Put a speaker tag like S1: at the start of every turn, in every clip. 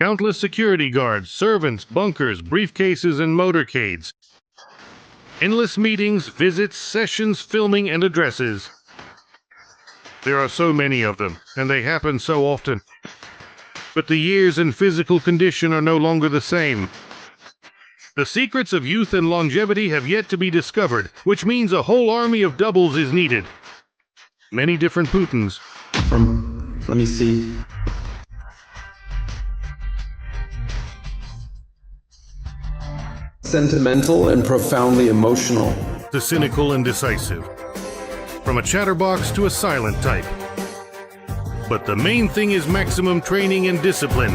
S1: Countless security guards, servants, bunkers, briefcases, and motorcades. Endless meetings, visits, sessions, filming, and addresses. There are so many of them, and they happen so often. But the years and physical condition are no longer the same. The secrets of youth and longevity have yet to be discovered, which means a whole army of doubles is needed. Many different Putins.
S2: Let me see. Sentimental and profoundly emotional.
S1: To cynical and decisive. From a chatterbox to a silent type. But the main thing is maximum training and discipline,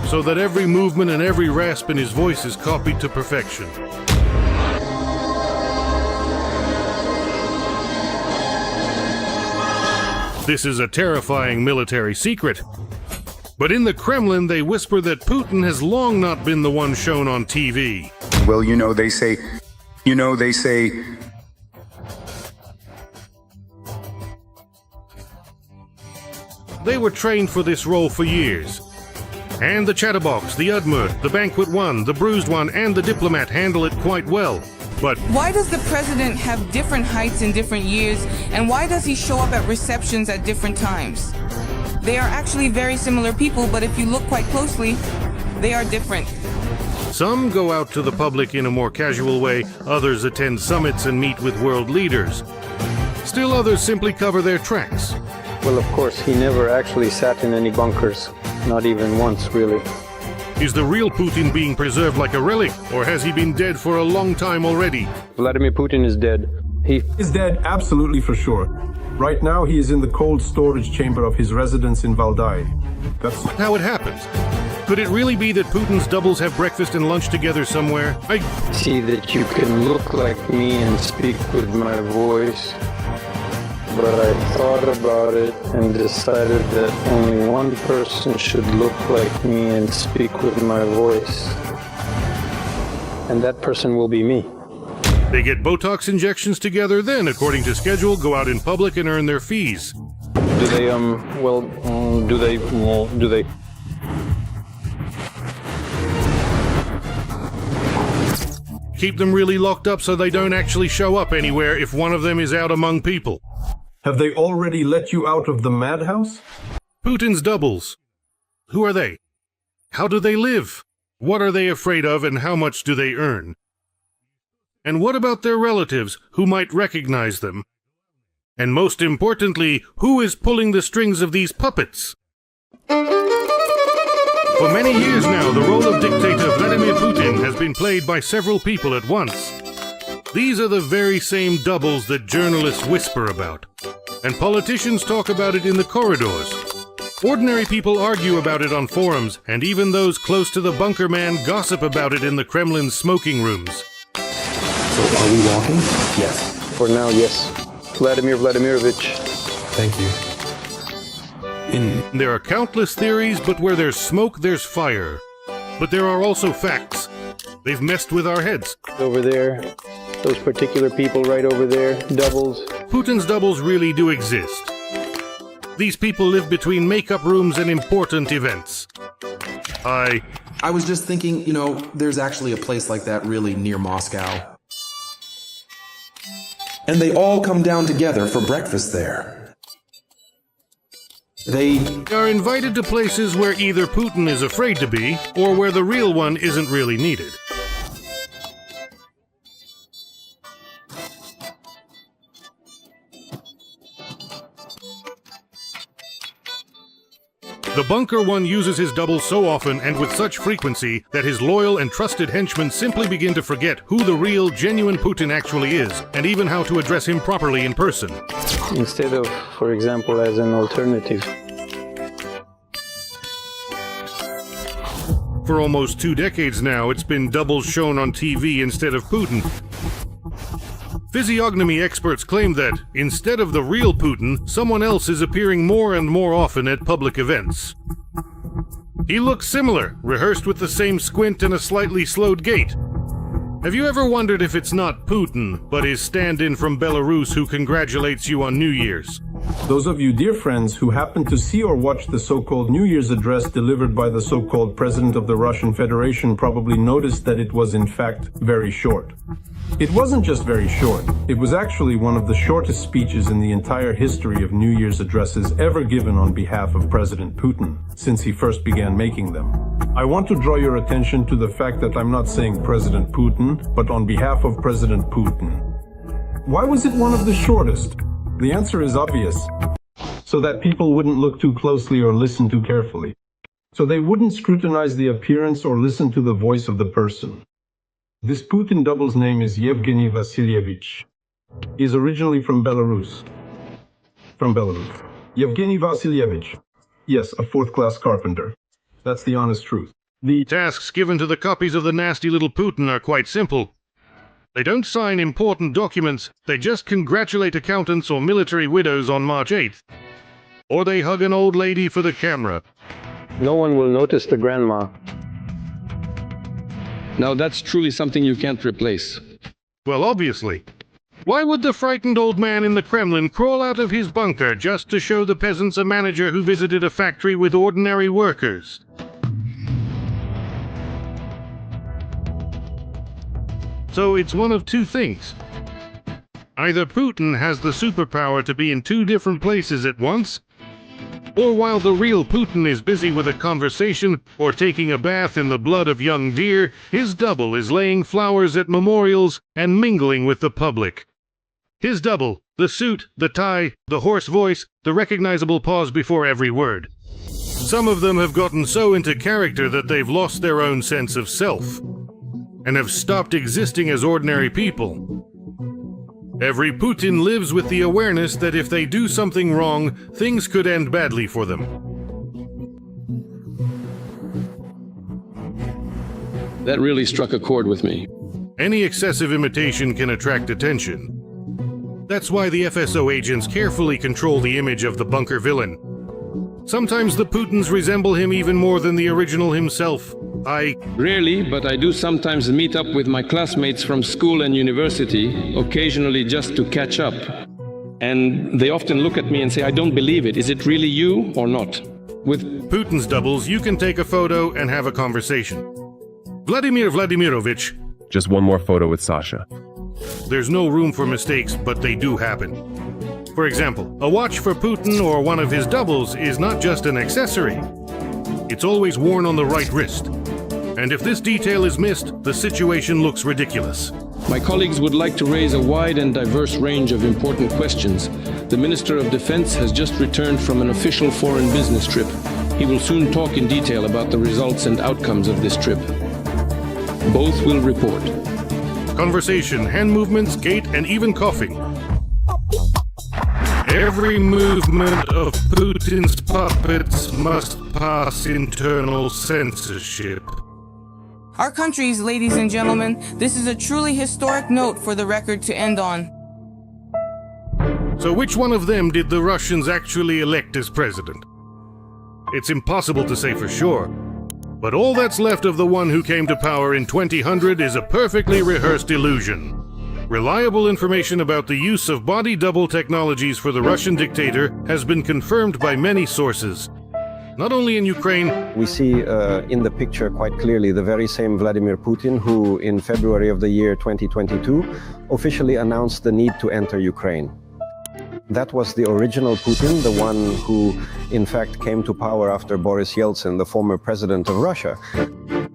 S1: so that every movement and every rasp in his voice is copied to perfection. This is a terrifying military secret. But in the Kremlin, they whisper that Putin has long not been the one shown on TV.
S3: Well, they say...
S1: They were trained for this role for years. And the chatterbox, the Udmurt, the banquet one, the bruised one, and the diplomat handle it quite well. But
S4: why does the president have different heights in different years, and why does he show up at receptions at different times? They are actually very similar people, but if you look quite closely, they are different.
S1: Some go out to the public in a more casual way, others attend summits and meet with world leaders. Still others simply cover their tracks.
S5: Well, of course, he never actually sat in any bunkers. Not even once, really.
S1: Is the real Putin being preserved like a relic, or has he been dead for a long time already?
S5: Vladimir Putin is dead. He
S6: is dead, absolutely for sure. Right now, he is in the cold storage chamber of his residence in Valdai. That's
S1: how it happens. Could it really be that Putin's doubles have breakfast and lunch together somewhere? I
S5: see that you can look like me and speak with my voice. But I thought about it and decided that only one person should look like me and speak with my voice. And that person will be me.
S1: They get Botox injections together, then, according to schedule, go out in public and earn their fees.
S5: Do they,
S1: keep them really locked up so they don't actually show up anywhere if one of them is out among people.
S6: Have they already let you out of the madhouse?
S1: Putin's doubles. Who are they? How do they live? What are they afraid of, and how much do they earn? And what about their relatives who might recognize them? And most importantly, who is pulling the strings of these puppets? For many years now, the role of dictator Vladimir Putin has been played by several people at once. These are the very same doubles that journalists whisper about. And politicians talk about it in the corridors. Ordinary people argue about it on forums, and even those close to the bunker man gossip about it in the Kremlin's smoking rooms.
S2: So are we walking? Yes.
S5: For now, yes. Vladimir Vladimirovich.
S2: Thank you.
S1: There are countless theories, but where there's smoke, there's fire. But there are also facts. They've messed with our heads.
S5: Over there, those particular people right over there, doubles.
S1: Putin's doubles really do exist. These people live between makeup rooms and important events. I
S2: was just thinking, there's actually a place like that really near Moscow. And they all come down together for breakfast there. They
S1: are invited to places where either Putin is afraid to be, or where the real one isn't really needed. The bunker one uses his double so often and with such frequency that his loyal and trusted henchmen simply begin to forget who the real, genuine Putin actually is, and even how to address him properly in person.
S5: Instead of, for example, as an alternative.
S1: For almost 2 decades now, it's been doubles shown on TV instead of Putin. Physiognomy experts claim that, instead of the real Putin, someone else is appearing more and more often at public events. He looks similar, rehearsed with the same squint and a slightly slowed gait. Have you ever wondered if it's not Putin, but his stand-in from Belarus who congratulates you on New Year's?
S6: Those of you, dear friends, who happened to see or watch the so-called New Year's address delivered by the so-called President of the Russian Federation probably noticed that it was in fact very short. It wasn't just very short, it was actually one of the shortest speeches in the entire history of New Year's addresses ever given on behalf of President Putin, since he first began making them. I want to draw your attention to the fact that I'm not saying President Putin, but on behalf of President Putin. Why was it one of the shortest? The answer is obvious. So that people wouldn't look too closely or listen too carefully. So they wouldn't scrutinize the appearance or listen to the voice of the person. This Putin double's name is Yevgeny Vasilyevich. He is originally from Belarus. Yevgeny Vasilyevich. Yes, a fourth-class carpenter. That's the honest truth.
S1: The tasks given to the copies of the nasty little Putin are quite simple. They don't sign important documents, they just congratulate accountants or military widows on March 8th. Or they hug an old lady for the camera.
S5: No one will notice the grandma.
S3: Now that's truly something you can't replace.
S1: Well, obviously. Why would the frightened old man in the Kremlin crawl out of his bunker just to show the peasants a manager who visited a factory with ordinary workers? So it's one of two things. Either Putin has the superpower to be in two different places at once, or while the real Putin is busy with a conversation or taking a bath in the blood of young deer, his double is laying flowers at memorials and mingling with the public. His double, the suit, the tie, the hoarse voice, the recognizable pause before every word. Some of them have gotten so into character that they've lost their own sense of self, and have stopped existing as ordinary people. Every Putin lives with the awareness that if they do something wrong, things could end badly for them.
S3: That really struck a chord with me.
S1: Any excessive imitation can attract attention. That's why the FSO agents carefully control the image of the bunker villain. Sometimes the Putins resemble him even more than the original himself.
S3: Rarely, but I do sometimes meet up with my classmates from school and university, occasionally just to catch up. And they often look at me and say, I don't believe it. Is it really you or not? With
S1: Putin's doubles, you can take a photo and have a conversation. Vladimir Vladimirovich.
S7: Just one more photo with Sasha.
S1: There's no room for mistakes, but they do happen. For example, a watch for Putin or one of his doubles is not just an accessory. It's always worn on the right wrist. And if this detail is missed, the situation looks ridiculous.
S3: my colleagues would like to raise a wide and diverse range of important questions. The Minister of Defense has just returned from an official foreign business trip. He will soon talk in detail about the results and outcomes of this trip. Both will report.
S1: Conversation, hand movements, gait, and even coughing. Every movement of Putin's puppets must pass internal censorship.
S4: Our countries, ladies and gentlemen, this is a truly historic note for the record to end on.
S1: So which one of them did the Russians actually elect as president? It's impossible to say for sure. But all that's left of the one who came to power in 2000 is a perfectly rehearsed illusion. Reliable information about the use of body double technologies for the Russian dictator has been confirmed by many sources. Not only in Ukraine.
S8: We see in the picture quite clearly the very same Vladimir Putin who in February of the year 2022 officially announced the need to enter Ukraine. That was the original Putin, the one who in fact came to power after Boris Yeltsin, the former president of Russia.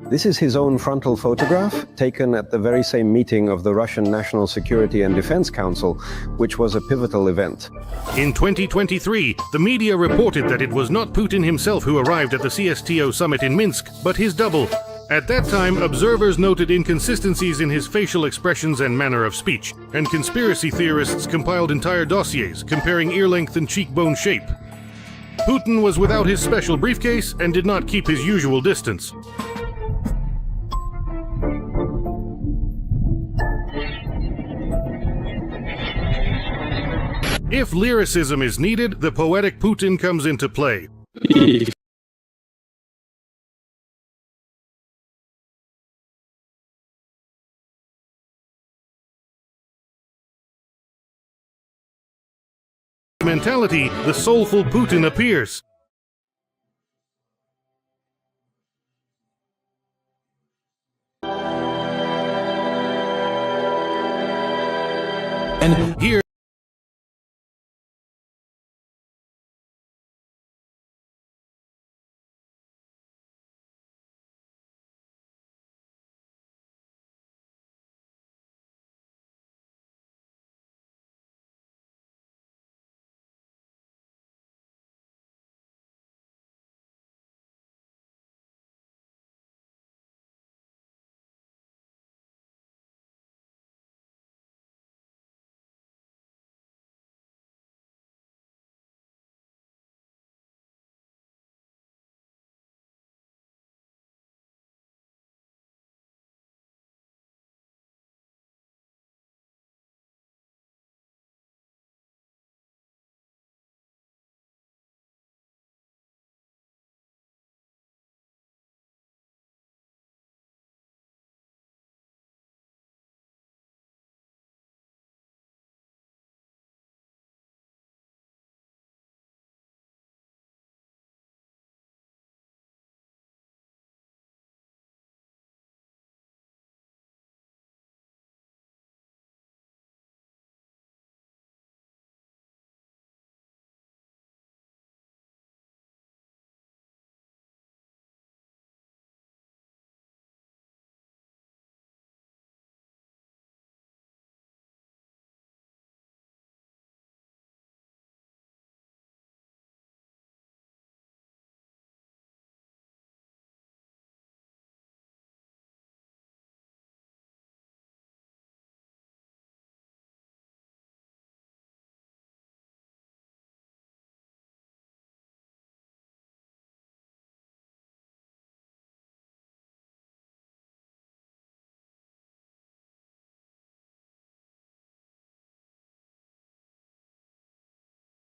S8: This is his own frontal photograph, taken at the very same meeting of the Russian National Security and Defense Council, which was a pivotal event.
S1: In 2023, the media reported that it was not Putin himself who arrived at the CSTO summit in Minsk, but his double. At that time, observers noted inconsistencies in his facial expressions and manner of speech, and conspiracy theorists compiled entire dossiers comparing ear length and cheekbone shape. Putin was without his special briefcase and did not keep his usual distance. If lyricism is needed, the poetic Putin comes into play. mentality, the soulful Putin appears.
S2: And
S1: Here,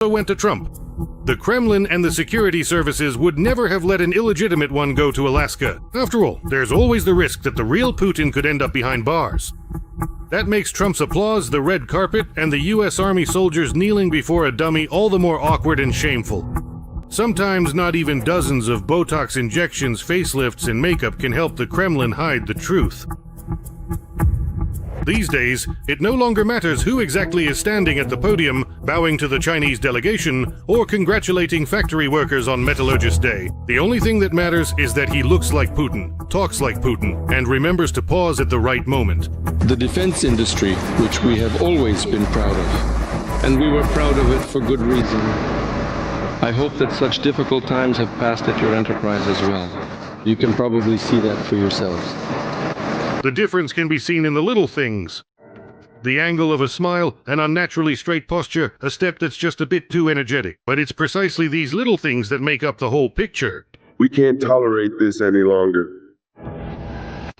S1: went to Trump. The Kremlin and the security services would never have let an illegitimate one go to Alaska. After all, there's always the risk that the real Putin could end up behind bars. That makes Trump's applause, the red carpet, and the US Army soldiers kneeling before a dummy all the more awkward and shameful. Sometimes not even dozens of Botox injections, facelifts, and makeup can help the Kremlin hide the truth. These days, it no longer matters who exactly is standing at the podium, bowing to the Chinese delegation, or congratulating factory workers on Metallurgist Day. The only thing that matters is that he looks like Putin, talks like Putin, and remembers to pause at the right moment.
S3: The defense industry, which we have always been proud of, and we were proud of it for good reason. I hope that such difficult times have passed at your enterprise as well. You can probably see that for yourselves.
S1: The difference can be seen in the little things. The angle of a smile, an unnaturally straight posture, a step that's just a bit too energetic. But it's precisely these little things that make up the whole picture.
S9: We can't tolerate this any longer.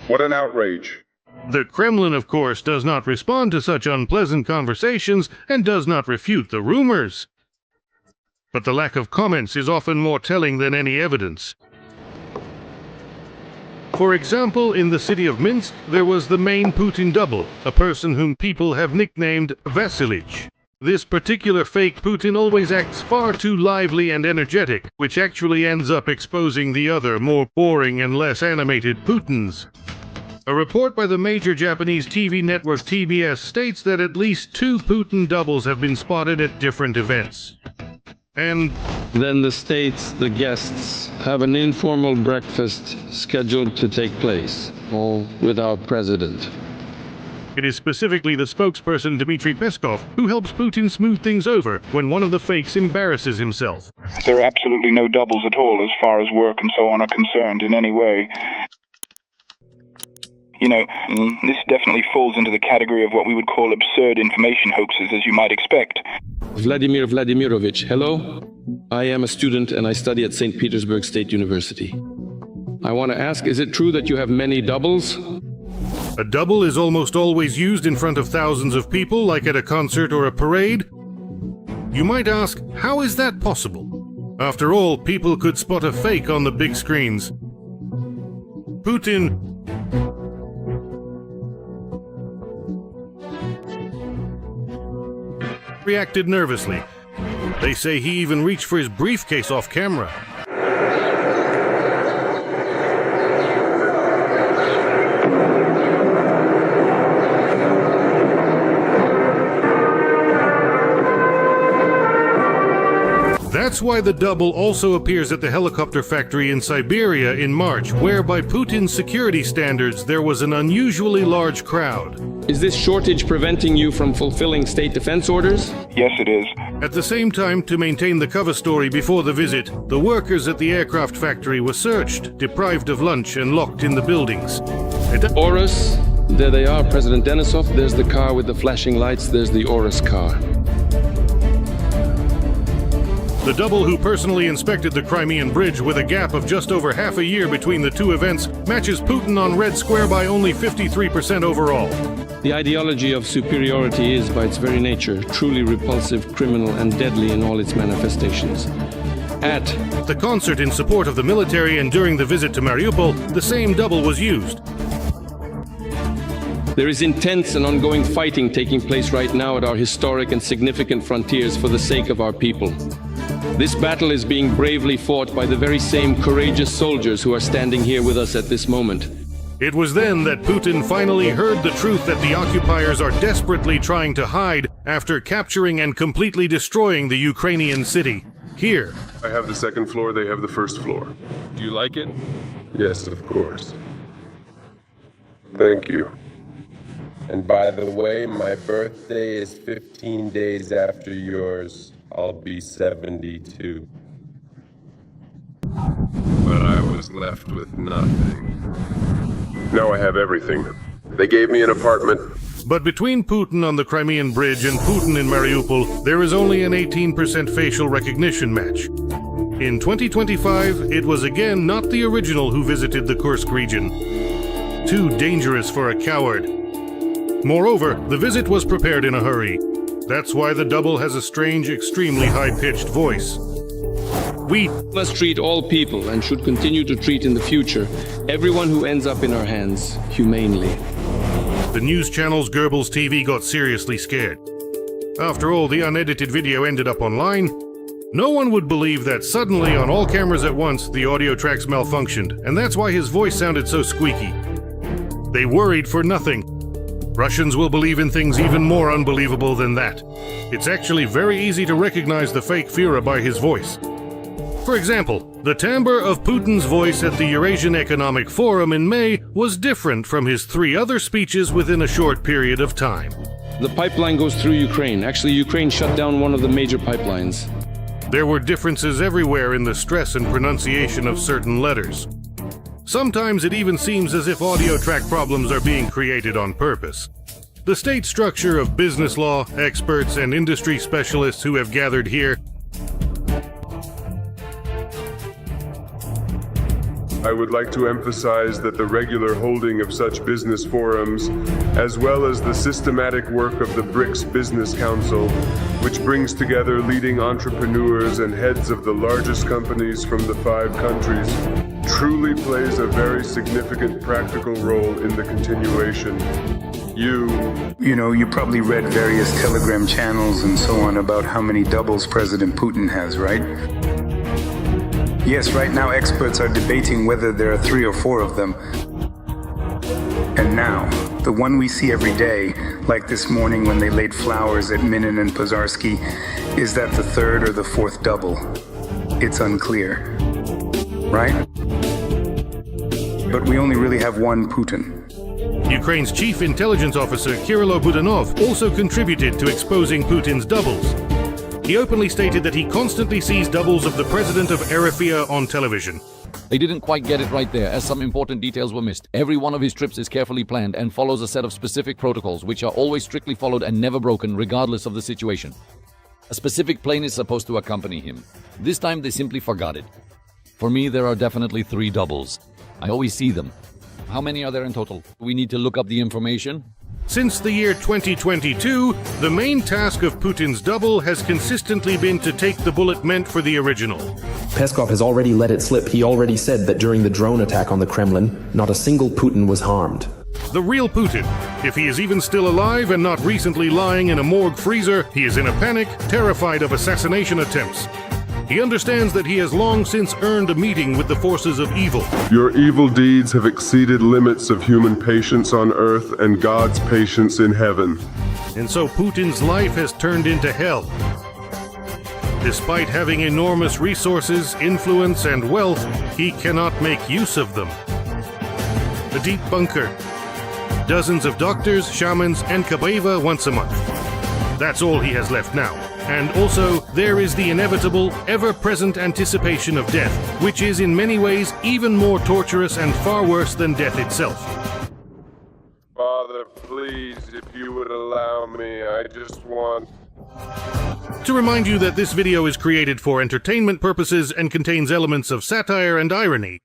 S9: What an outrage.
S1: The Kremlin, of course, does not respond to such unpleasant conversations and does not refute the rumors. But the lack of comments is often more telling than any evidence. For example, in the city of Minsk, there was the main Putin double, a person whom people have nicknamed Vasilich. This particular fake Putin always acts far too lively and energetic, which actually ends up exposing the other, more boring and less animated Putins. A report by the major Japanese TV network TBS states that at least 2 Putin doubles have been spotted at different events. And
S3: then the states, the guests, have an informal breakfast scheduled to take place, all without president.
S1: it is specifically the spokesperson Dmitry Peskov who helps Putin smooth things over when one of the fakes embarrasses himself.
S10: There are absolutely no doubles at all as far as work and so on are concerned in any way. You know, this definitely falls into the category of what we would call absurd information hoaxes, as you might expect.
S3: Vladimir Vladimirovich, hello? I am a student and I study at St. Petersburg State University. I want to ask, is it true that you have many doubles?
S1: A double is almost always used in front of thousands of people, like at a concert or a parade. You might ask, how is that possible? After all, people could spot a fake on the big screens. Putin reacted nervously. They say he even reached for his briefcase off camera. That's why the double also appears at the helicopter factory in Siberia in March, where by Putin's security standards there was an unusually large crowd.
S3: Is this shortage preventing you from fulfilling state defense orders?
S10: Yes, it is.
S1: At the same time, to maintain the cover story before the visit, the workers at the aircraft factory were searched, deprived of lunch and locked in the buildings.
S3: Horus, there they are, President Denisov. There's the car with the flashing lights. There's the Horus car.
S1: The double who personally inspected the Crimean Bridge with a gap of just over half a year between the two events matches Putin on Red Square by only 53% overall.
S3: The ideology of superiority is, by its very nature, truly repulsive, criminal, and deadly in all its manifestations. At
S1: the concert in support of the military and during the visit to Mariupol, the same double was used.
S3: There is intense and ongoing fighting taking place right now at our historic and significant frontiers for the sake of our people. This battle is being bravely fought by the very same courageous soldiers who are standing here with us at this moment.
S1: It was then that Putin finally heard the truth that the occupiers are desperately trying to hide after capturing and completely destroying the Ukrainian city. Here.
S9: I have the second floor, they have the first floor.
S3: Do you like it?
S9: Yes, of course. Thank you.
S11: And by the way, my birthday is 15 days after yours. I'll be 72.
S9: But I was left with nothing. Now I have everything. They gave me an apartment.
S1: But between Putin on the Crimean Bridge and Putin in Mariupol, there is only an 18% facial recognition match. In 2025, it was again not the original who visited the Kursk region. Too dangerous for a coward. Moreover, the visit was prepared in a hurry. That's why the double has a strange, extremely high-pitched voice. We
S3: must treat all people, and should continue to treat in the future, everyone who ends up in our hands, humanely.
S1: The news channel's Goebbels TV got seriously scared. After all, the unedited video ended up online. No one would believe that suddenly, on all cameras at once, the audio tracks malfunctioned, and that's why his voice sounded so squeaky. They worried for nothing. Russians will believe in things even more unbelievable than that. It's actually very easy to recognize the fake Führer by his voice. For example, the timbre of Putin's voice at the Eurasian Economic Forum in May was different from his 3 other speeches within a short period of time.
S3: The pipeline goes through Ukraine. Actually, Ukraine shut down one of the major pipelines.
S1: There were differences everywhere in the stress and pronunciation of certain letters. Sometimes it even seems as if audio track problems are being created on purpose. The state structure of business law, experts, and industry specialists who have gathered here.
S9: I would like to emphasize that the regular holding of such business forums, as well as the systematic work of the BRICS Business Council, which brings together leading entrepreneurs and heads of the largest companies from the 5 countries, truly plays a very significant practical role in the continuation.
S12: You probably read various Telegram channels and so on about how many doubles President Putin has, right? Yes, right now experts are debating whether there are 3 or 4 of them. And now, the one we see every day, like this morning when they laid flowers at Minin and Pozharsky, is that the 3rd or the 4th double? It's unclear. Right? But we only really have one Putin.
S1: Ukraine's chief intelligence officer, Kirill Budanov, also contributed to exposing Putin's doubles. He openly stated that he constantly sees doubles of the president of Eritrea on television.
S13: They didn't quite get it right there, as some important details were missed. Every one of his trips is carefully planned and follows a set of specific protocols, which are always strictly followed and never broken, regardless of the situation. A specific plane is supposed to accompany him. This time they simply forgot it. For me, there are definitely 3 doubles. I always see them. How many are there in total? We need to look up the information.
S1: Since the year 2022, the main task of Putin's double has consistently been to take the bullet meant for the original.
S2: Peskov has already let it slip. He already said that during the drone attack on the Kremlin, not a single Putin was harmed.
S1: The real Putin. If he is even still alive and not recently lying in a morgue freezer, he is in a panic, terrified of assassination attempts. He understands that he has long since earned a meeting with the forces of evil.
S9: Your evil deeds have exceeded limits of human patience on earth and God's patience in heaven.
S1: And so Putin's life has turned into hell. Despite having enormous resources, influence, and wealth, he cannot make use of them. A deep bunker. Dozens of doctors, shamans, and kabeva once a month. That's all he has left now. And also, there is the inevitable, ever-present anticipation of death, which is in many ways even more torturous and far worse than death itself.
S9: Father, please, if you would allow me, I just want...
S1: To remind you that this video is created for entertainment purposes and contains elements of satire and irony.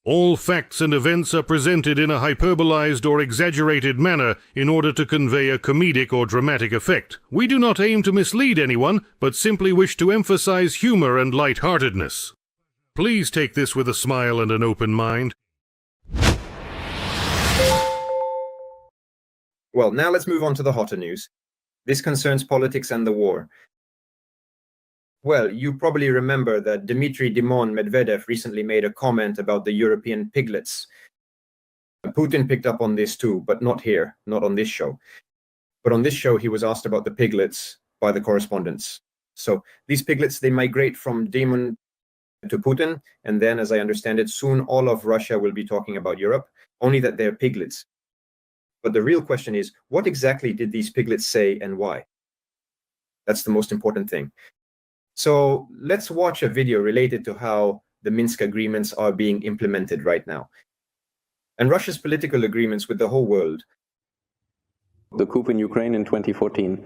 S1: All facts and events are presented in a hyperbolized or exaggerated manner in order to convey a comedic or dramatic effect. We do not aim to mislead anyone, but simply wish to emphasize humor and lightheartedness. Please take this with a smile and an open mind.
S14: Well, now let's move on to the hotter news. This concerns politics and the war. Well, you probably remember that Dmitry Dimon Medvedev recently made a comment about the European piglets. Putin picked up on this too, but not here, not on this show. But on this show, he was asked about the piglets by the correspondents. So these piglets, they migrate from Dimon to Putin, and then, as I understand it, soon all of Russia will be talking about Europe, only that they're piglets. But the real question is, what exactly did these piglets say and why? That's the most important thing. So let's watch a video related to how the Minsk agreements are being implemented right now. And Russia's political agreements with the whole world.
S5: The coup in Ukraine in 2014.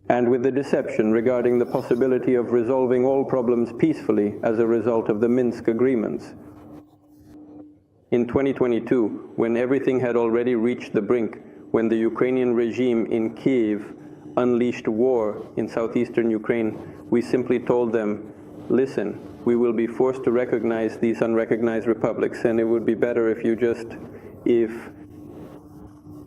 S5: And with the deception regarding the possibility of resolving all problems peacefully as a result of the Minsk agreements. In 2022, when everything had already reached the brink, when the Ukrainian regime in Kiev unleashed war in southeastern Ukraine, we simply told them, listen, we will be forced to recognize these unrecognized republics, and it would be better if you just,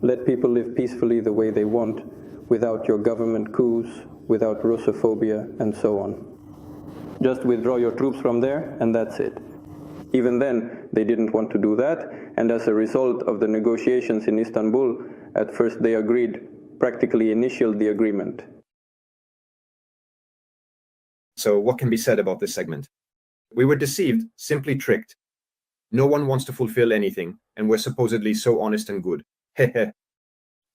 S5: let people live peacefully the way they want, without your government coups, without Russophobia, and so on. Just withdraw your troops from there, and that's it. Even then, they didn't want to do that, and as a result of the negotiations in Istanbul, at first they agreed, practically initialed the agreement.
S14: So what can be said about this segment? We were deceived, simply tricked. No one wants to fulfill anything, and we're supposedly so honest and good. Hehe.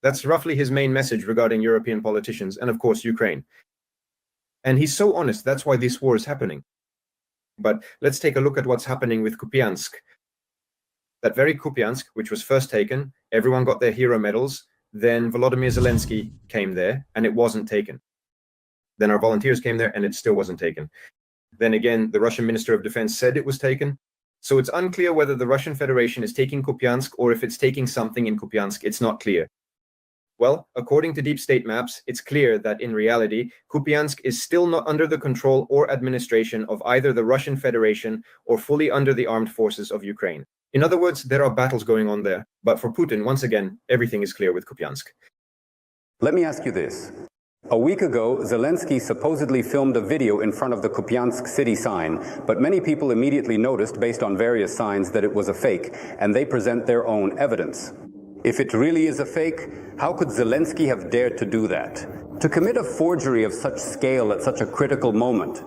S14: That's roughly his main message regarding European politicians, and of course Ukraine. And he's so honest, that's why this war is happening. But let's take a look at what's happening with Kupiansk. That very Kupiansk, which was first taken, everyone got their hero medals, then Volodymyr Zelensky came there, and it wasn't taken. Then our volunteers came there, and it still wasn't taken. Then again, the Russian Minister of Defense said it was taken. So it's unclear whether the Russian Federation is taking Kupiansk or if it's taking something in Kupiansk. It's not clear. Well, according to deep state maps, it's clear that in reality, Kupiansk is still not under the control or administration of either the Russian Federation or fully under the armed forces of Ukraine. In other words, there are battles going on there. But for Putin, once again, everything is clear with Kupiansk.
S15: Let me ask you this. A week ago, Zelensky supposedly filmed a video in front of the Kupiansk city sign, but many people immediately noticed, based on various signs, that it was a fake, and they present their own evidence. If it really is a fake, how could Zelensky have dared to do that? To commit a forgery of such scale at such a critical moment?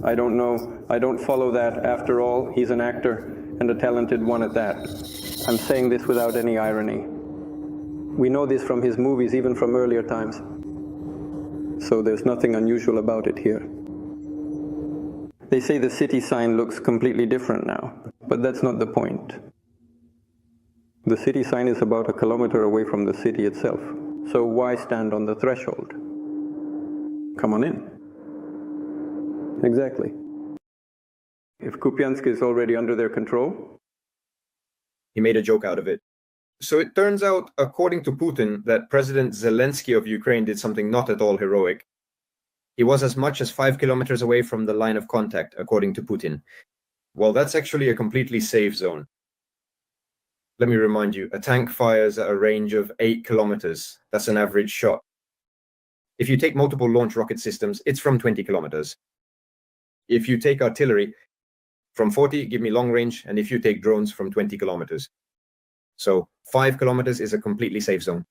S5: I don't know. I don't follow that. After all, he's an actor, and a talented one at that. I'm saying this without any irony. We know this from his movies, even from earlier times. So there's nothing unusual about it here. They say the city sign looks completely different now, but that's not the point. The city sign is about 1 kilometer away from the city itself. So why stand on the threshold? Come on in. Exactly. If Kupiansk is already under their control?
S14: He made a joke out of it. So it turns out, according to Putin, that President Zelensky of Ukraine did something not at all heroic. He was as much as 5 kilometers away from the line of contact, according to Putin. Well, that's actually a completely safe zone. Let me remind you, a tank fires at a range of 8 kilometers. That's an average shot. If you take multiple launch rocket systems, it's from 20 kilometers. If you take artillery from 40, give me long range, and if you take drones from 20 kilometers. So 5 kilometers is a completely safe zone.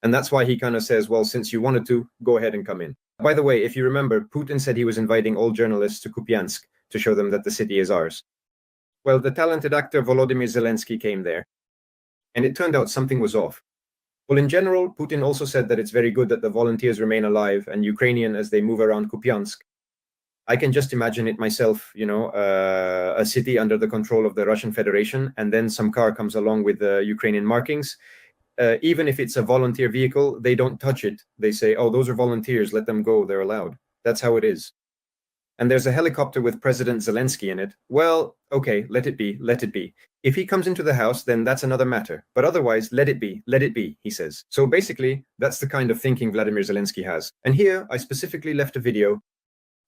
S14: And that's why he kind of says, well, since you wanted to, go ahead and come in. By the way, if you remember, Putin said he was inviting all journalists to Kupiansk to show them that the city is ours. Well, the talented actor Volodymyr Zelensky came there, and it turned out something was off. Well, in general, Putin also said that it's very good that the volunteers remain alive and Ukrainian as they move around Kupiansk. I can just imagine it myself, a city under the control of the Russian Federation, and then some car comes along with the Ukrainian markings. Even if it's a volunteer vehicle, they don't touch it. They say, oh, those are volunteers, let them go, they're allowed. That's how it is. And there's a helicopter with President Zelensky in it. Well, okay, let it be, let it be. If he comes into the house, then that's another matter. But otherwise, let it be, he says. So basically, that's the kind of thinking Vladimir Zelensky has. And here, I specifically left a video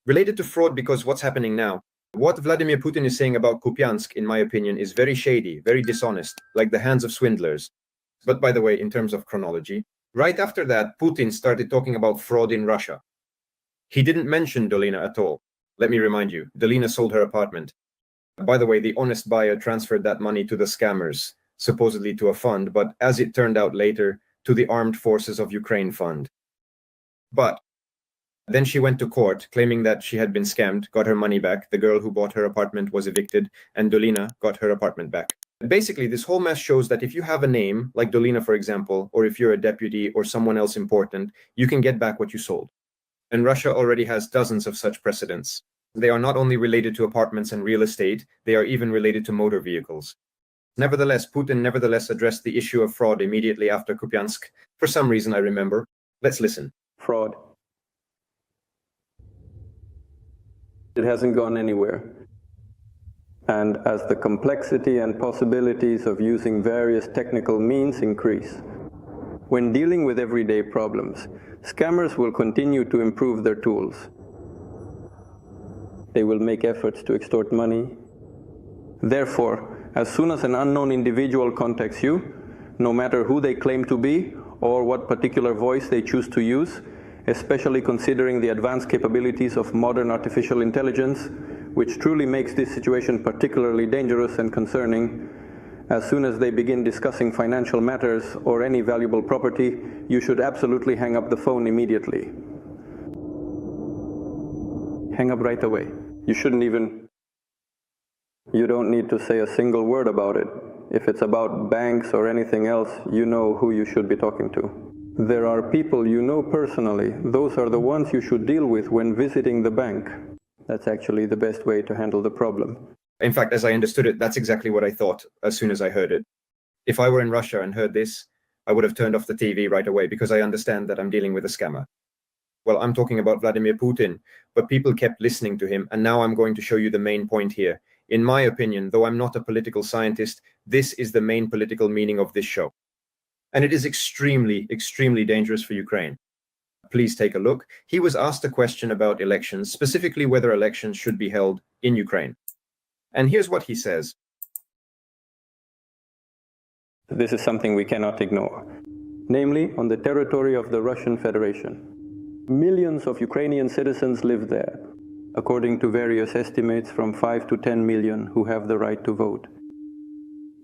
S14: related to fraud because what's happening now. What Vladimir Putin is saying about Kupiansk, in my opinion, is very shady, very dishonest, like the hands of swindlers. But by the way, in terms of chronology, right after that, Putin started talking about fraud in Russia. He didn't mention Dolina at all. Let me remind you, Dolina sold her apartment. By the way, the honest buyer transferred that money to the scammers, supposedly to a fund, but as it turned out later, to the Armed Forces of Ukraine fund. But then she went to court, claiming that she had been scammed, got her money back, the girl who bought her apartment was evicted, and Dolina got her apartment back. Basically, this whole mess shows that if you have a name, like Dolina, for example, or if you're a deputy or someone else important, you can get back what you sold. And Russia already has dozens of such precedents. They are not only related to apartments and real estate, they are even related to motor vehicles. Nevertheless, Putin addressed the issue of fraud immediately after Kupiansk. For some reason, I remember. Let's listen.
S5: Fraud. It hasn't gone anywhere. And as the complexity and possibilities of using various technical means increase, when dealing with everyday problems, scammers will continue to improve their tools. They will make efforts to extort money. Therefore, as soon as an unknown individual contacts you, no matter who they claim to be or what particular voice they choose to use, especially considering the advanced capabilities of modern artificial intelligence, which truly makes this situation particularly dangerous and concerning, as soon as they begin discussing financial matters or any valuable property, you should absolutely hang up the phone immediately. Hang up right away. You don't need to say a single word about it. If it's about banks or anything else, you know who you should be talking to. There are people you know personally. Those are the ones you should deal with when visiting the bank. That's actually the best way to handle the problem.
S14: In fact, as I understood it, that's exactly what I thought as soon as I heard it. If I were in Russia and heard this, I would have turned off the TV right away because I understand that I'm dealing with a scammer. Well, I'm talking about Vladimir Putin, but people kept listening to him, and now I'm going to show you the main point here. In my opinion, though I'm not a political scientist, this is the main political meaning of this show. And it is extremely, extremely dangerous for Ukraine. Please take a look. He was asked a question about elections, specifically whether elections should be held in Ukraine. And here's what he says.
S5: This is something we cannot ignore. Namely, on the territory of the Russian Federation. Millions of Ukrainian citizens live there, according to various estimates from 5 to 10 million who have the right to vote.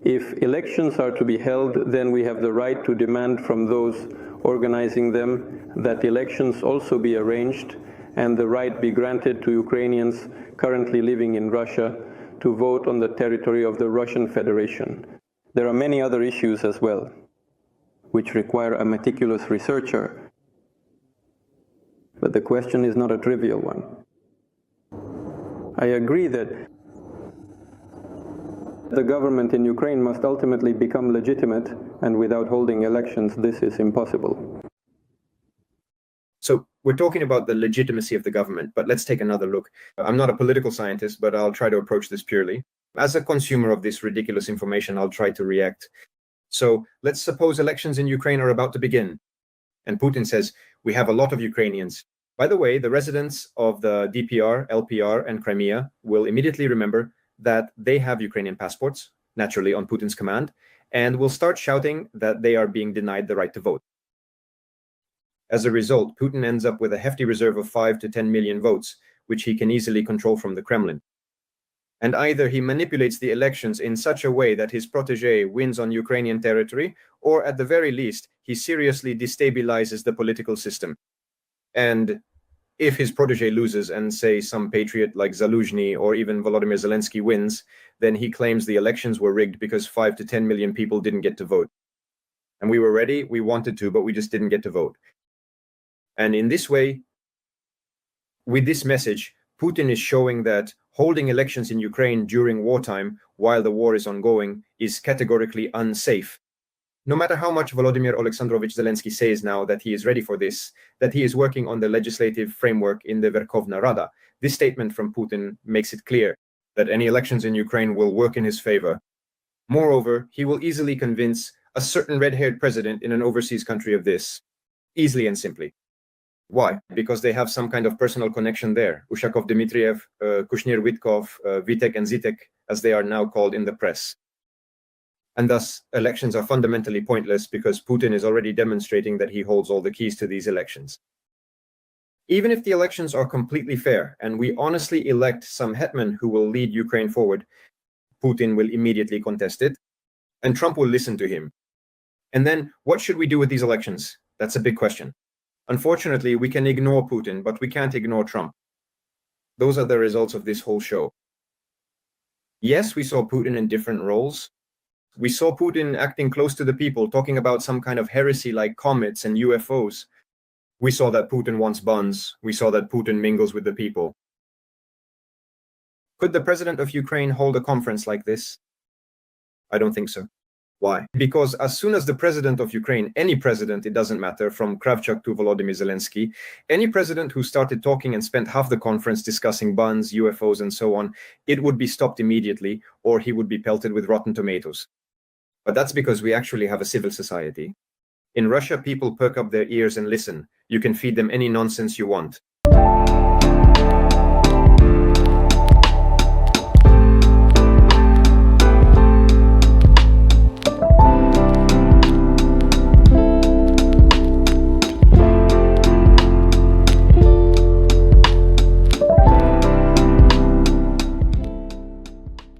S5: If elections are to be held, then we have the right to demand from those organizing them that elections also be arranged and the right be granted to Ukrainians currently living in Russia to vote on the territory of the Russian Federation. There are many other issues as well, which require a meticulous researcher. But the question is not a trivial one. I agree that the government in Ukraine must ultimately become legitimate, and without holding elections, this is impossible.
S14: So we're talking about the legitimacy of the government, but let's take another look. I'm not a political scientist, but I'll try to approach this purely. As a consumer of this ridiculous information, I'll try to react. So let's suppose elections in Ukraine are about to begin. And Putin says, we have a lot of Ukrainians. By the way, the residents of the DPR, LPR, and Crimea will immediately remember that they have Ukrainian passports, naturally on Putin's command, and will start shouting that they are being denied the right to vote. As a result, Putin ends up with a hefty reserve of 5 to 10 million votes, which he can easily control from the Kremlin. And either he manipulates the elections in such a way that his protege wins on Ukrainian territory, or at the very least, he seriously destabilizes the political system. And if his protege loses and, say, some patriot like Zaluzhny or even Volodymyr Zelensky wins, then he claims the elections were rigged because 5 to 10 million people didn't get to vote. And we were ready, we wanted to, but we just didn't get to vote. And in this way, with this message, Putin is showing that holding elections in Ukraine during wartime while the war is ongoing is categorically unsafe. No matter how much Volodymyr Alexandrovich Zelensky says now that he is ready for this, that he is working on the legislative framework in the Verkhovna Rada, this statement from Putin makes it clear that any elections in Ukraine will work in his favor. Moreover, he will easily convince a certain red-haired president in an overseas country of this, easily and simply. Why? Because they have some kind of personal connection there. Ushakov, Dmitriev, Kushner, Witkov, Vitek and Zitek, as they are now called in the press. And thus, elections are fundamentally pointless because Putin is already demonstrating that he holds all the keys to these elections. Even if the elections are completely fair and we honestly elect some hetman who will lead Ukraine forward, Putin will immediately contest it, and Trump will listen to him. And then, what should we do with these elections? That's a big question. Unfortunately, we can ignore Putin, but we can't ignore Trump. Those are the results of this whole show. Yes, we saw Putin in different roles. We saw Putin acting close to the people, talking about some kind of heresy like comets and UFOs. We saw that Putin wants buns. We saw that Putin mingles with the people. Could the president of Ukraine hold a conference like this? I don't think so. Why? Because as soon as the president of Ukraine, any president, it doesn't matter, from Kravchuk to Volodymyr Zelensky, any president who started talking and spent half the conference discussing buns, UFOs, and so on, it would be stopped immediately, or he would be pelted with rotten tomatoes. But that's because we actually have a civil society. In Russia, people perk up their ears and listen. You can feed them any nonsense you want.